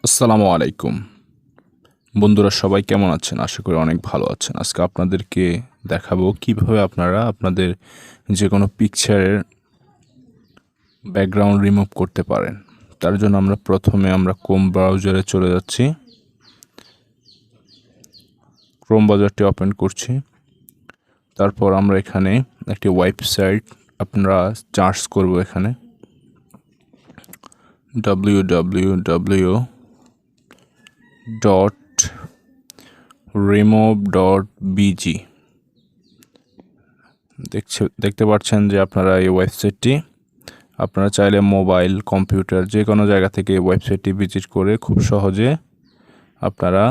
আসসালামু আলাইকুম বন্ধুরা, সবাই কেমন আছেন? আশা করি অনেক ভালো আছেন। আজকে আপনাদেরকে দেখাবো কিভাবে আপনারা আপনাদের যে কোনো পিকচারের ব্যাকগ্রাউন্ড রিমুভ করতে পারেন। তার জন্য প্রথমে ক্রোম ব্রাউজারে চলে যাচ্ছি। ক্রোম ব্রাউজারটি ওপেন করছি। তারপর আমরা এখানে একটি ওয়েবসাইট আপনারা সার্চ করব। এখানে www.remove.bg দেখতে পাচ্ছেন যে আপনারা এই ওয়েবসাইটটি আপনারা চাইলে মোবাইল, কম্পিউটার যে কোনো জায়গা থেকে এই ওয়েবসাইটটি ভিজিট করে খুব সহজে আপনারা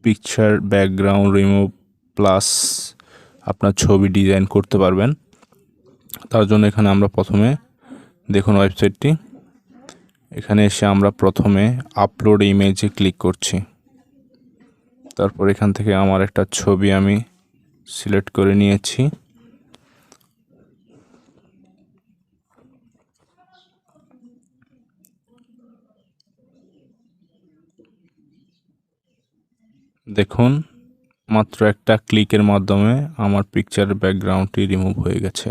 পিকচার ব্যাকগ্রাউন্ড রিমুভ প্লাস আপনার ছবি ডিজাইন করতে পারবেন। তার জন্য এখানে আমরা প্রথমে দেখুন ওয়েবসাইটটি। এখানে এসে আমরা প্রথমে আপলোড ইমেজে ক্লিক করছি। তারপর এখান থেকে আমার একটা ছবি আমি সিলেক্ট করে নিয়েছি। দেখুন, মাত্র একটা ক্লিকের মাধ্যমে আমার পিকচার ব্যাকগ্রাউন্ডটি রিমুভ হয়ে গেছে।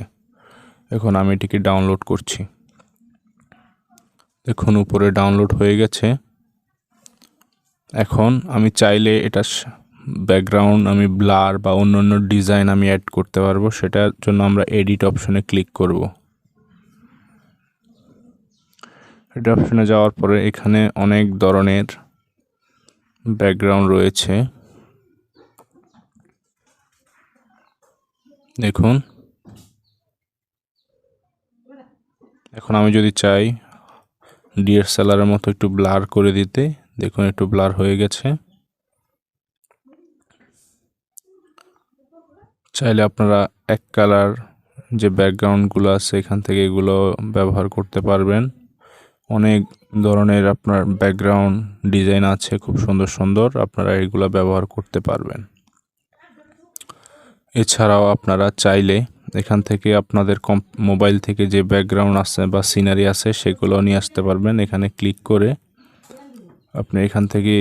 এখন আমি এটিকে ডাউনলোড করছি। দেখুন, উপরে ডাউনলোড হয়ে গেছে। এখন আমি চাইলে এটা ব্যাকগ্রাউন্ড আমি ব্লার বা অন্য ডিজাইন আমি অ্যাড করতে পারবো। সেটার জন্য আমরা এডিট অপশনে ক্লিক করব। এডিট অপশনে যাওয়ার পরে এখানে অনেক ধরনের ব্যাকগ্রাউন্ড রয়েছে। দেখুন, এখন আমি যদি চাই ডিএসএলআরের মতো একটু ব্লার করে দিতে, দেখুন একটু ব্লার হয়ে গেছে। চাইলে আপনারা এক কালার যে ব্যাকগ্রাউন্ডগুলো আছে এখান থেকে এগুলো ব্যবহার করতে পারবেন। অনেক ধরনের আপনার ব্যাকগ্রাউন্ড ডিজাইন আছে, খুব সুন্দর সুন্দর, আপনারা এগুলো ব্যবহার করতে পারবেন। এছাড়াও আপনারা চাইলে এখান থেকে আপনাদের মোবাইল থেকে যে ব্যাকগ্রাউন্ড আছে বা সিনারি আছে সেগুলো নিয়ে আসতে পারবেন। এখানে ক্লিক করে আপনি এখান থেকে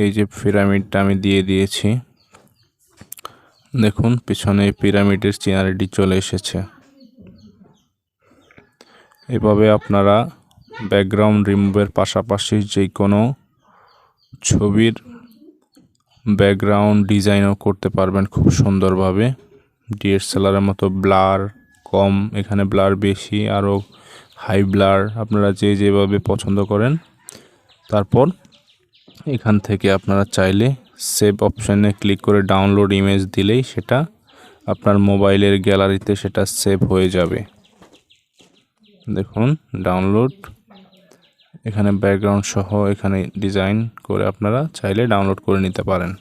এই যে পিরামিডটা আমি দিয়ে দিয়েছি, দেখুন পিছনে পিরামিডের সিনারিটি চলে এসেছে। এভাবে আপনারা ব্যাকগ্রাউন্ড রিমুভের পাশাপাশি যে কোনো ছবির ব্যাকগ্রাউন্ড ডিজাইনও করতে পারবেন খুব সুন্দরভাবে। ডিএসএলআরের মতো ব্লার কম, এখানে ব্লার বেশি, আরও হাই ব্লার, আপনারা যেভাবে পছন্দ করেন। তারপর এখান থেকে আপনারা চাইলে সেভ অপশানে ক্লিক করে ডাউনলোড ইমেজ দিলেই সেটা আপনার মোবাইলের গ্যালারিতে সেটা সেভ হয়ে যাবে। দেখুন ডাউনলোড, এখানে ব্যাকগ্রাউন্ড সহ এখানে ডিজাইন করে আপনারা চাইলে ডাউনলোড করে নিতে পারেন।